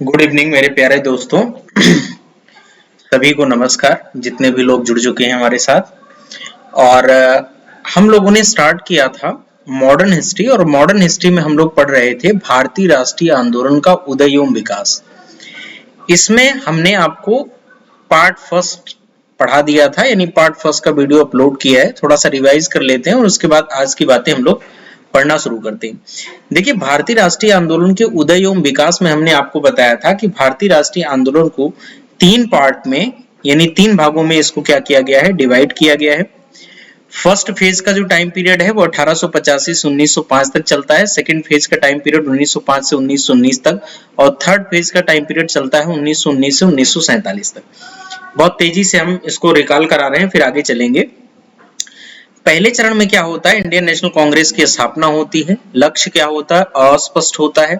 Good evening मेरे प्यारे दोस्तों। सभी को नमस्कार, जितने भी लोग जुड़ चुके हैं हमारे साथ। और हम लोगों ने स्टार्ट किया था मॉडर्न हिस्ट्री, और मॉडर्न हिस्ट्री में हम लोग पढ़ रहे थे भारतीय राष्ट्रीय आंदोलन का उदय एवं विकास। इसमें हमने आपको पार्ट फर्स्ट पढ़ा दिया था, यानी पार्ट फर्स्ट का वीडियो अपलोड किया है। थोड़ा सा रिवाइज कर लेते हैं और उसके बाद आज की बातें हम लोग पढ़ना शुरू करते हैं। देखिए, भारतीय राष्ट्रीय आंदोलन के उदय एवं विकास में हमने आपको बताया था कि भारतीय राष्ट्रीय आंदोलन को तीन पार्ट में, यानी तीन भागों में इसको क्या किया गया है, डिवाइड किया गया है। फर्स्ट फेज का जो टाइम पीरियड है वो 1885 से 1905 तक चलता है। सेकंड फेज का टाइम पीरियड 1905 से 1919 तक, और थर्ड फेज का टाइम पीरियड चलता है 1919 से 1947 तक। बहुत तेजी से हम इसको रिकॉल करा रहे हैं, फिर आगे चलेंगे। पहले चरण में क्या होता है, इंडियन नेशनल कांग्रेस की स्थापना होती है। लक्ष्य क्या होता है, अस्पष्ट होता है।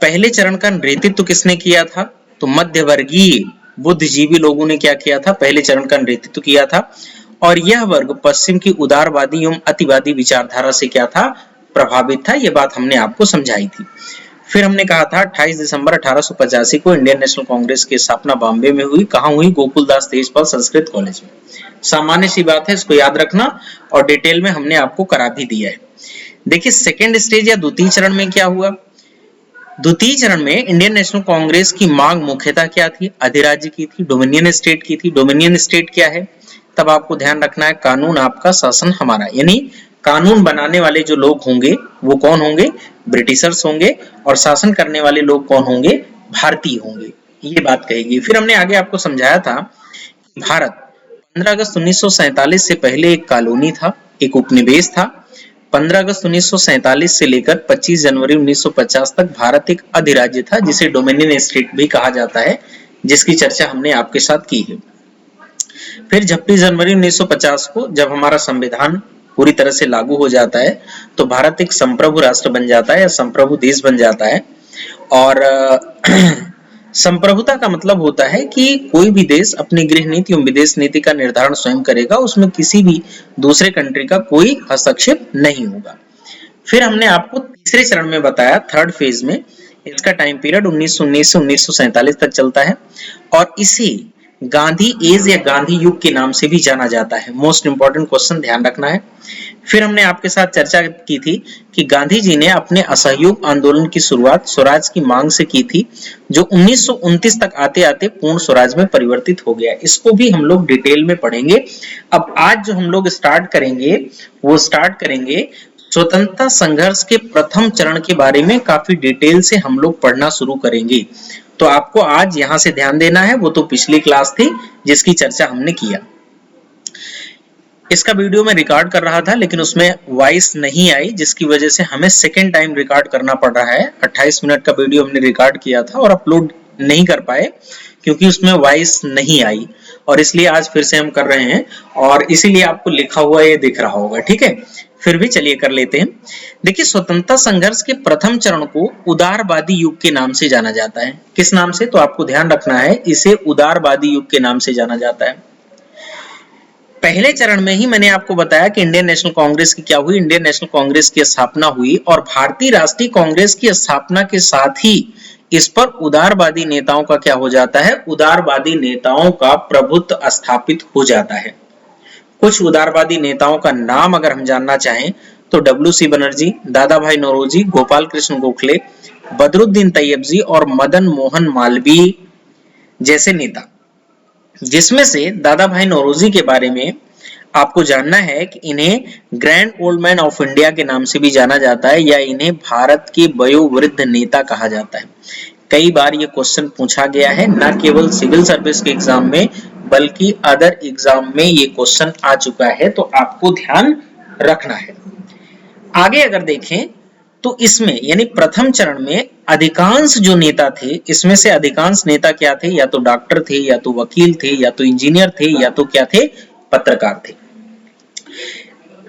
पहले चरण का नेतृत्व किसने किया था, तो मध्यवर्गीय बुद्धिजीवी लोगों ने क्या किया था, पहले चरण का नेतृत्व किया था। और यह वर्ग पश्चिम की उदारवादी एवं अतिवादी विचारधारा से क्या था, प्रभावित था। यह बात हमने आपको समझाई थी। फिर हमने कहा था 28 दिसंबर 1885 को इंडियन नेशनल कांग्रेस की स्थापना बॉम्बे में हुई। कहां हुई, गोकुलदास तेजपाल संस्कृत कॉलेज में। सामान्य सी बात है, इसको याद रखना, और डिटेल में हमने आपको करा भी दिया है। देखिए, सेकेंड स्टेज या द्वितीय चरण में क्या हुआ। द्वितीय चरण में इंडियन नेशनल कांग्रेस की मांग मुख्यतः क्या थी, अधिराज्य की थी, डोमिनियन स्टेट की थी। डोमिनियन स्टेट क्या है, तब आपको ध्यान रखना है, कानून आपका शासन हमारा, यानी कानून बनाने वाले जो लोग होंगे वो कौन होंगे, ब्रिटिशर्स होंगे, और शासन करने वाले लोग कौन होंगे, भारतीय होंगे। ये बात कहेगी। फिर हमने आगे आपको समझाया था भारत 15 अगस्त 1947 से पहले एक कॉलोनी था, एक उपनिवेश था। 15 अगस्त 1947 से लेकर 25 जनवरी 1950 तक भारत एक अधिराज्य था, जिसे डोमिनियन स्टेट भी कहा जाता है, जिसकी चर्चा हमने आपके साथ की है। फिर 26 जनवरी 1950 को जब हमारा संविधान पूरी तरह से लागू हो जाता है, तो भारत एक संप्रभु राष्ट्र बन जाता है, या संप्रभु देश बन जाता है। और संप्रभुता का मतलब होता है कि कोई भी देश अपनी गृह नीति एवं विदेश नीति का निर्धारण स्वयं करेगा, उसमें किसी भी दूसरे कंट्री का कोई हस्तक्षेप नहीं होगा। फिर हमने आपको तीसरे चरण में बताया, थर्ड फेज में, इसका टाइम पीरियड 1919 से 1947 तक चलता है, और इसे गांधी एज या गांधी युग के नाम से भी जाना जाता है। मोस्ट इंपॉर्टेंट क्वेश्चन, ध्यान रखना है। फिर हमने आपके साथ चर्चा की थी कि गांधी जी ने अपने असहयोग आंदोलन की शुरुआत स्वराज की मांग से की थी, जो 1929 तक आते आते पूर्ण स्वराज में परिवर्तित हो गया। इसको भी हम लोग डिटेल में पढ़ेंगे। अब आज जो हम लोग स्टार्ट करेंगे, वो स्टार्ट करेंगे स्वतंत्रता संघर्ष के प्रथम चरण के बारे में। काफी डिटेल से हम लोग पढ़ना शुरू करेंगे, तो आपको आज यहां से ध्यान देना है। वो तो पिछली क्लास थी जिसकी चर्चा हमने किया। इसका वीडियो मैं रिकॉर्ड कर रहा था, लेकिन उसमें वॉइस नहीं आई, जिसकी वजह से हमें सेकेंड टाइम रिकॉर्ड करना पड़ रहा है। 28 मिनट का वीडियो हमने रिकॉर्ड किया था और अपलोड नहीं कर पाए, क्योंकि उसमें वॉइस नहीं आई, और इसलिए आज फिर से हम कर रहे हैं, और इसीलिए आपको लिखा हुआ ये दिख रहा होगा, ठीक है। फिर भी चलिए कर लेते हैं। देखिए, स्वतंत्रता संघर्ष के प्रथम चरण को उदारवादी युग के नाम से जाना जाता है। किस नाम से, तो आपको ध्यान रखना है, इसे उदारवादी युग के नाम से जाना जाता है। पहले चरण में ही मैंने आपको बताया कि इंडियन नेशनल कांग्रेस की क्या हुई, इंडियन नेशनल कांग्रेस की स्थापना हुई, और भारतीय राष्ट्रीय कांग्रेस की स्थापना के साथ ही इस पर उदारवादी नेताओं का क्या हो जाता है, उदारवादी नेताओं का प्रभुत्व स्थापित हो जाता है। कुछ उदारवादी नेताओं का नाम अगर हम जानना चाहें, तो डब्ल्यू.सी. बनर्जी, दादा भाई नौरोजी, गोपाल कृष्ण गोखले, बदरुद्दीन तैयबजी और मदन मोहन मालवीय जैसे नेता। जिसमें से दादा भाई नौरोजी के बारे में आपको जानना है कि इन्हें grand old man of India के नाम से भी जाना जाता है, या इन्हें भारत के वयोवृद्ध नेता कहा जाता है। कई बार ये क्वेश्चन पूछा गया है, न केवल सिविल सर्विस के एग्जाम में, बल्कि अदर एग्जाम में ये क्वेश्चन आ चुका है, तो आपको ध्यान रखना है। आगे अगर देखें तो इसमें, यानी प्रथम चरण में अधिकांश जो नेता थे, इसमें से अधिकांश नेता क्या थे, या तो डॉक्टर थे, या तो वकील थे, या तो इंजीनियर थे, या तो क्या थे, पत्रकार थे।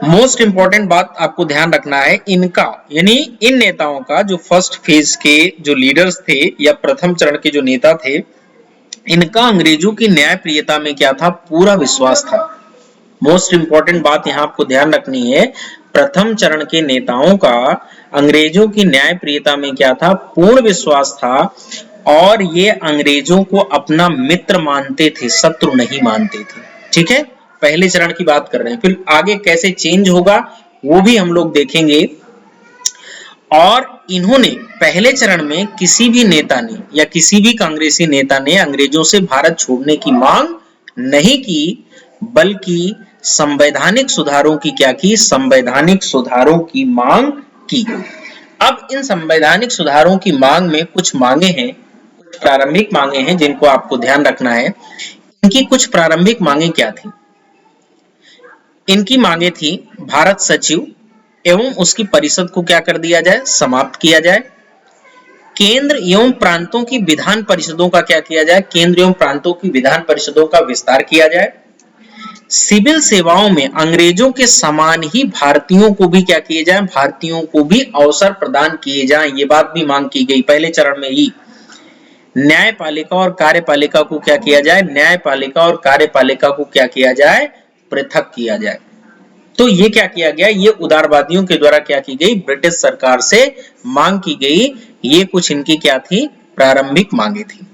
मोस्ट इंपॉर्टेंट बात आपको ध्यान रखना है, इनका, यानी इन नेताओं का जो फर्स्ट फेज के जो लीडर्स थे, या प्रथम चरण के जो नेता थे, इनका अंग्रेजों की न्यायप्रियता में क्या था, पूरा विश्वास था। मोस्ट इंपॉर्टेंट बात यहां आपको ध्यान रखनी है, प्रथम चरण के नेताओं का अंग्रेजों की न्यायप्रियता में क्या था, पूर्ण विश्वास था। और ये अंग्रेजों को अपना मित्र मानते थे, शत्रु नहीं मानते थे। ठीक है, पहले चरण की बात कर रहे हैं, फिर आगे कैसे चेंज होगा वो भी हम लोग देखेंगे। और इन्होंने पहले चरण में किसी भी नेता ने या किसी भी कांग्रेसी नेता ने अंग्रेजों से भारत छोड़ने की मांग नहीं की, बल्कि संवैधानिक सुधारों की क्या की, संवैधानिक सुधारों की मांग की। अब इन संवैधानिक सुधारों की मांग में कुछ मांगे हैं, कुछ प्रारंभिक मांगे हैं जिनको आपको ध्यान रखना है। इनकी कुछ प्रारंभिक मांगे क्या थी? इनकी मांगे थी भारत सचिव एवं उसकी परिषद को क्या कर दिया जाए, समाप्त किया जाए। केंद्र एवं प्रांतों की विधान परिषदों का क्या किया जाए, केंद्र एवं प्रांतों की विधान परिषदों का विस्तार किया जाए। सिविल सेवाओं में अंग्रेजों के समान ही भारतीयों को भी क्या किए जाए, भारतीयों को भी अवसर प्रदान किए जाएं, ये बात भी मांग की गई पहले चरण में ही। न्यायपालिका और कार्यपालिका को क्या किया जाए, न्यायपालिका और कार्यपालिका को क्या किया जाए, पृथक किया जाए। तो ये क्या किया गया, ये उदारवादियों के द्वारा क्या की गई, ब्रिटिश सरकार से मांग की गई। ये कुछ इनकी क्या थी, प्रारंभिक मांगे थी।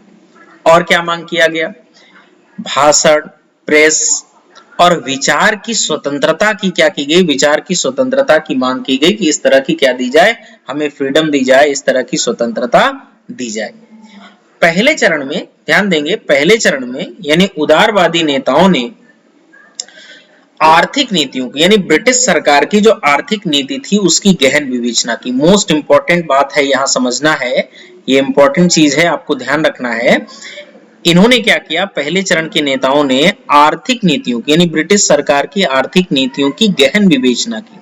और क्या मांग किया गया, भाषण, प्रेस और विचार की स्वतंत्रता की क्या की गई, विचार की स्वतंत्रता की मांग की गई कि इस तरह की क्या दी जाए, हमें फ्रीडम दी जाए, इस तरह की स्वतंत्रता दी जाए। पहले चरण में ध्यान देंगे, पहले चरण में यानी उदारवादी नेताओं ने आर्थिक नीतियों की यानी ब्रिटिश सरकार की जो आर्थिक नीति थी उसकी गहन विवेचना की। मोस्ट इंपॉर्टेंट बात है यहां समझना है, ये इंपॉर्टेंट चीज है, आपको ध्यान रखना है। इन्होंने क्या किया, पहले चरण के नेताओं ने आर्थिक नीतियों की यानी ब्रिटिश सरकार की आर्थिक नीतियों की गहन विवेचना की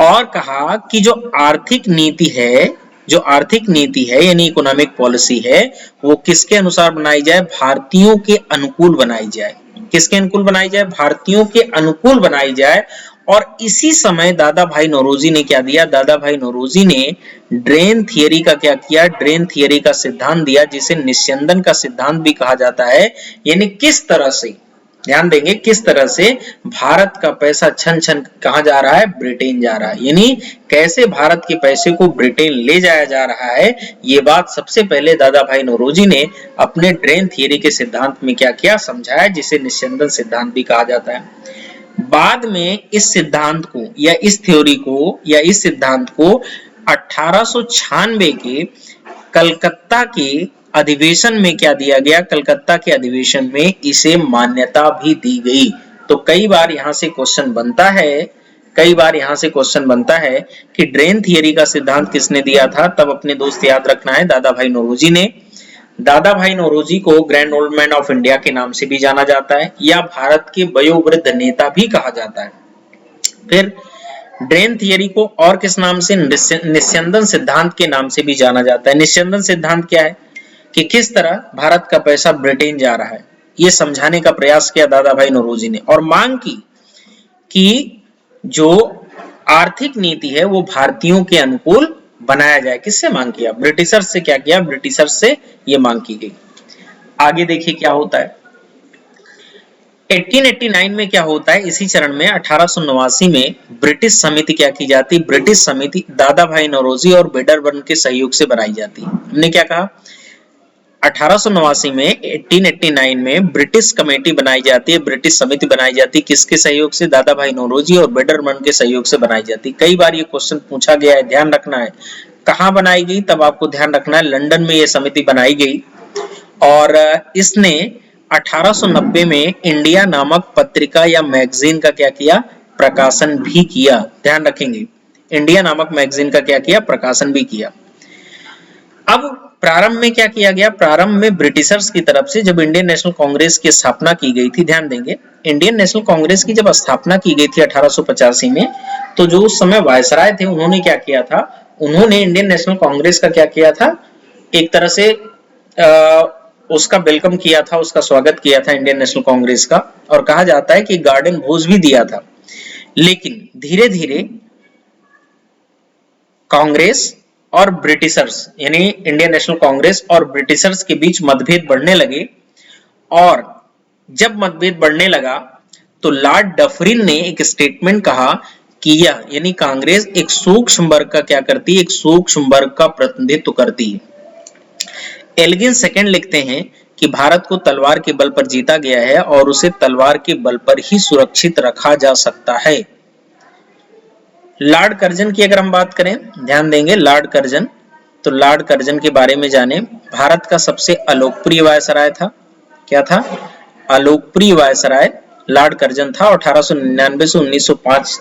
और कहा कि जो आर्थिक नीति है यानी इकोनॉमिक पॉलिसी है, वो किसके अनुसार बनाई जाए, भारतीयों के अनुकूल बनाई जाए। किसके अनुकूल बनाई जाए, भारतीयों के अनुकूल बनाई जाए। और इसी समय दादा भाई नौरोजी ने क्या दिया, दादा भाई नौरोजी ने ड्रेन थियरी का क्या किया, ड्रेन थियरी का सिद्धांत दिया, जिसे निस्यंदन का सिद्धांत भी कहा जाता है। यानी किस तरह से, ध्यान देंगे, किस तरह से भारत का पैसा छन छन कहां जा रहा है, ब्रिटेन जा रहा है। यानी कैसे भारत के पैसे को ब्रिटेन ले जाया जा रहा है, ये बात सबसे पहले दादा भाई नौरोजी ने अपने ड्रेन थियरी के सिद्धांत में क्या किया, समझाया, जिसे निस्यंदन सिद्धांत भी कहा जाता है। बाद में इस सिद्धांत को या इस थ्योरी को या इस सिद्धांत को 1896 के कलकत्ता के अधिवेशन में क्या दिया गया, कलकत्ता के अधिवेशन में इसे मान्यता भी दी गई। तो कई बार यहां से क्वेश्चन बनता है, कई बार यहां से क्वेश्चन बनता है कि ड्रेन थियरी का सिद्धांत किसने दिया था, तब अपने दोस्त याद रखना है, दादा भाई नौरोजी ने। दादा भाई नौरोजी को grand old man of India के नाम से भी जाना जाता है या भारत के वयोवृद्ध नेता भी कहा जाता है। फिर ड्रेन थियरी को और किस नाम से, निस्यंदन सिद्धांत के नाम से भी जाना जाता है। निस्यंदन सिद्धांत क्या है कि किस तरह भारत का पैसा ब्रिटेन जा रहा है, ये समझाने का प्रयास किया दादा भाई नौरोजी ने और मांग की कि जो आर्थिक नीति है वो भारतीयों के अनुकूल बनाया जाए। किससे मांग किया, ब्रिटिशर्स से क्या किया, ब्रिटिशर्स से ये मांग की गई। आगे देखिए क्या होता है 1889 में क्या होता है, इसी चरण में 1889 में ब्रिटिश समिति क्या की जाती, ब्रिटिश समिति दादा भाई नौरोजी और वेडरबर्न के सहयोग से बनाई जाती है। हमने क्या कहा, 1889 में 1889 में ब्रिटिश कमेटी बनाई जाती है, ब्रिटिश समिति बनाई जाती है, किसके सहयोग से, दादा भाई नौरोजी और वेडरबर्न के सहयोग से बनाई जाती है। कई बार ये क्वेश्चन पूछा गया है, ध्यान रखना है कहां बनाई गई, तब आपको ध्यान रखना है लंदन में ये समिति बनाई गई और इसने 1890 में इंडिया नामक पत्रिका या मैगजीन का क्या किया, प्रकाशन भी किया। ध्यान रखेंगे, इंडिया नामक मैगजीन का क्या किया, प्रकाशन भी किया। अब प्रारंभ में क्या किया गया, प्रारंभ में ब्रिटिशर्स की तरफ से जब इंडियन नेशनल कांग्रेस की स्थापना की गई थी, ध्यान देंगे, इंडियन नेशनल कांग्रेस की जब स्थापना की गई थी 1885 में, तो जो उस समय वायसराय थे उन्होंने क्या किया था, उन्होंने इंडियन नेशनल कांग्रेस का क्या किया था, एक तरह से उसका वेलकम किया था, उसका स्वागत किया था इंडियन नेशनल कांग्रेस का, और कहा जाता है कि गार्डन भोज भी दिया था। लेकिन धीरे धीरे कांग्रेस और ब्रिटिशर्स यानी इंडियन नेशनल कांग्रेस और ब्रिटिशर्स के बीच मतभेद बढ़ने लगे और जब मतभेद बढ़ने लगा तो लॉर्ड डफरिन ने एक स्टेटमेंट कहा कि यह यानी कांग्रेस एक सूक्ष्म वर्ग का क्या करती है, एक सूक्ष्म वर्ग का प्रतिनिधित्व करती है। एल्गिन सेकंड लिखते हैं कि भारत को तलवार के बल पर जीता गया है और उसे तलवार के बल पर ही सुरक्षित रखा जा सकता है। लॉर्ड कर्जन की अगर हम बात करें, ध्यान देंगे लॉर्ड कर्जन, तो लॉर्ड कर्जन के बारे में जाने। भारत का सबसे अलोकप्रिय वायसराय था, क्या था? अलोकप्रिय वायसराय लॉर्ड कर्जन था। 1899 से 1905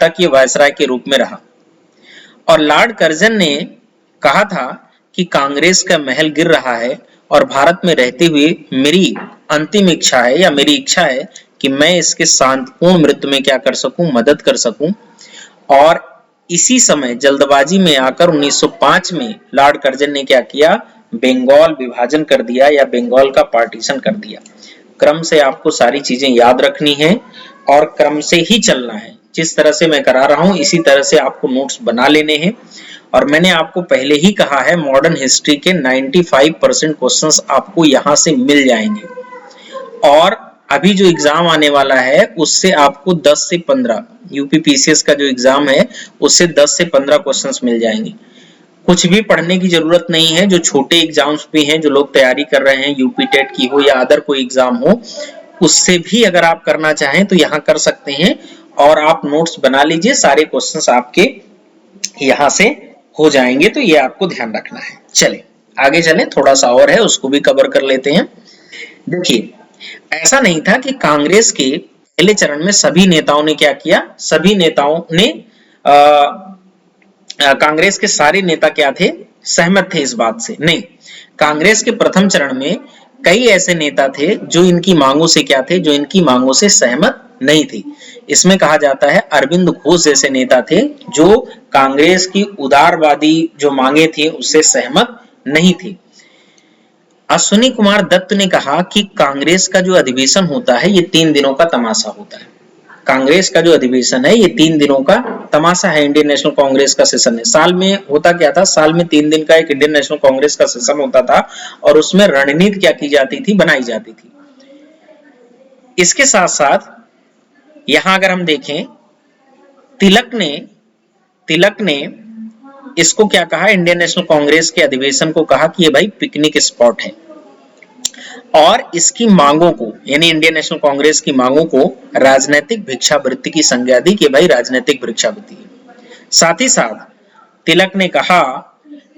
तक ये वायसराय के रूप में रहा। और लॉर्ड कर्जन ने कहा था कि कांग्रेस का महल गिर रहा है और भारत में रहते हुए मेरी अंतिम इच्छा है या मेरी इच्छा है कि मैं इसके शांतिपूर्ण मृत्यु में क्या कर सकूं, मदद कर सकूं। और इसी समय जल्दबाजी में आकर 1905 में लॉर्ड कर्जन ने क्या किया, बंगाल विभाजन कर दिया या बंगाल का पार्टीशन कर दिया। क्रम से आपको सारी चीजें याद रखनी है और क्रम से ही चलना है। जिस तरह से मैं करा रहा हूं इसी तरह से आपको नोट्स बना लेने हैं। और मैंने आपको पहले ही कहा है मॉडर्न हिस्ट्री के 95% क्वेश्चंस आपको यहां से मिल जाएंगे। और अभी जो एग्जाम आने वाला है उससे आपको 10 से 15 यूपीपीसीएस का जो एग्जाम है उससे 10 से 15 क्वेश्चंस मिल जाएंगे। कुछ भी पढ़ने की जरूरत नहीं है। जो छोटे एग्जाम्स भी हैं, जो लोग तैयारी कर रहे हैं, यूपी टेट की हो या अदर कोई एग्जाम हो, उससे भी अगर आप करना चाहें तो यहाँ कर सकते हैं। और आप नोट्स बना लीजिए, सारे क्वेश्चंस आपके यहाँ से हो जाएंगे। तो ये आपको ध्यान रखना है। चले आगे चलें, थोड़ा सा और है उसको भी कवर कर लेते हैं। देखिए, ऐसा नहीं था कि कांग्रेस के पहले चरण में सभी नेताओं ने क्या किया, सभी नेताओं ने कांग्रेस के सारे नेता क्या थे, सहमत थे इस बात से। नहीं, कांग्रेस के प्रथम चरण में कई ऐसे नेता थे जो इनकी मांगों से क्या थे, जो इनकी मांगों से सहमत नहीं थे। इसमें कहा जाता है अरविंद घोष जैसे नेता थे जो कांग्रेस की उदारवादी जो मांगे थी उससे सहमत नहीं थे। अश्विनी कुमार दत्त ने कहा कि कांग्रेस का जो अधिवेशन होता है ये 3 दिनों का तमाशा होता है। कांग्रेस का जो अधिवेशन है ये 3 दिनों का तमाशा है। इंडियन नेशनल कांग्रेस का सेशन है। साल में होता क्या था, साल में 3 दिन का एक इंडियन नेशनल कांग्रेस का सेशन होता था और उसमें रणनीति क्या की जाती थी, बनाई जाती थी। इसके साथ साथ यहां अगर हम देखें, तिलक ने इसको क्या कहा, इंडियन नेशनल कांग्रेस के अधिवेशन को कहा कि ये भाई पिकनिक स्पॉट है। और इसकी मांगों को, यानी इंडियन नेशनल कांग्रेस की मांगों को राजनीतिक भिक्षावृत्ति की संज्ञा दी कि भाई राजनीतिक भिक्षावृत्ति है। साथ ही साथ तिलक ने कहा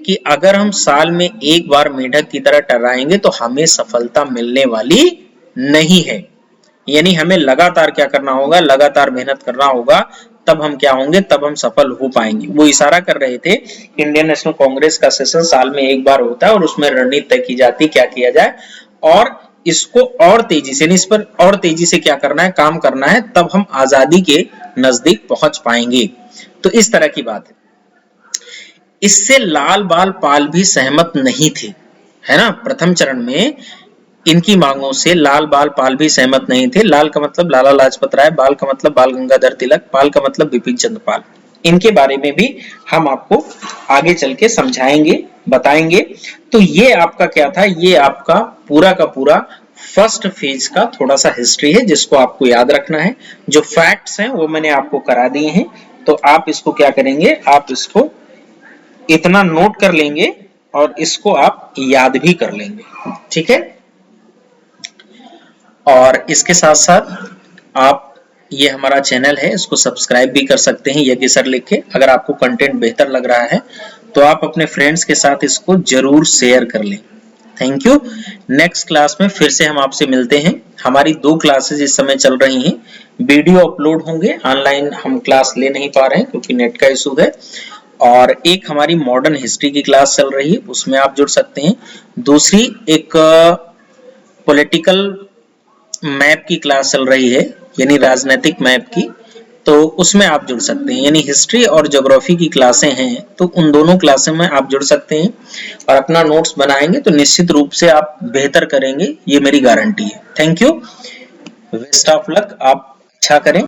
कि अगर हम साल में एक बार मेढक की तरह टर्राएंगे तो हमें सफलता मिलने वाली नहीं है। यानी हमें लगातार क्या करना होगा, लगातार मेहनत करना होगा, तब हम क्या होंगे, तब हम सफल हो पाएंगे। वो इशारा कर रहे थे इंडियन नेशनल कांग्रेस का सेशन साल में एक बार होता है और उसमें रणनीति तय की जाती क्या किया जाए और इसको और तेजी से, इस पर और तेजी से क्या करना है, काम करना है, तब हम आजादी के नजदीक पहुंच पाएंगे। तो इस तरह की बात है। इससे लाल बाल पाल भी सहमत नहीं थे, है ना। प्रथम चरण में इनकी मांगों से लाल बाल पाल भी सहमत नहीं थे। लाल का मतलब लाला लाजपत राय, बाल का मतलब बाल गंगाधर तिलक, पाल का मतलब बिपिन चंद्र पाल। इनके बारे में भी हम आपको आगे चल के समझाएंगे, बताएंगे। तो ये आपका क्या था, ये आपका पूरा का पूरा फर्स्ट फेज का थोड़ा सा हिस्ट्री है जिसको आपको याद रखना है। जो फैक्ट्स हैं वो मैंने आपको करा दिए हैं, तो आप इसको क्या करेंगे, आप इसको इतना नोट कर लेंगे और इसको आप याद भी कर लेंगे, ठीक है। और इसके साथ साथ आप, ये हमारा चैनल है, इसको सब्सक्राइब भी कर सकते हैं यज्ञ सर लिख के। अगर आपको कंटेंट बेहतर लग रहा है तो आप अपने फ्रेंड्स के साथ इसको जरूर शेयर कर लें। Thank you. नेक्स्ट क्लास में फिर से हम आपसे मिलते हैं। हमारी 2 क्लासेस इस समय चल रही हैं। वीडियो अपलोड होंगे, ऑनलाइन हम क्लास ले नहीं पा रहे हैं क्योंकि नेट का इशू है। और एक हमारी मॉडर्न हिस्ट्री की क्लास चल रही है, उसमें आप जुड़ सकते हैं। दूसरी एक पॉलिटिकल मैप की क्लास चल रही है, यानी राजनीतिक मैप की, तो उसमें आप जुड़ सकते हैं। यानी हिस्ट्री और ज्योग्राफी की क्लासें हैं तो उन दोनों क्लासें में आप जुड़ सकते हैं और अपना नोट्स बनाएंगे तो निश्चित रूप से आप बेहतर करेंगे, ये मेरी गारंटी है। Thank you, best of luck, आप अच्छा करें।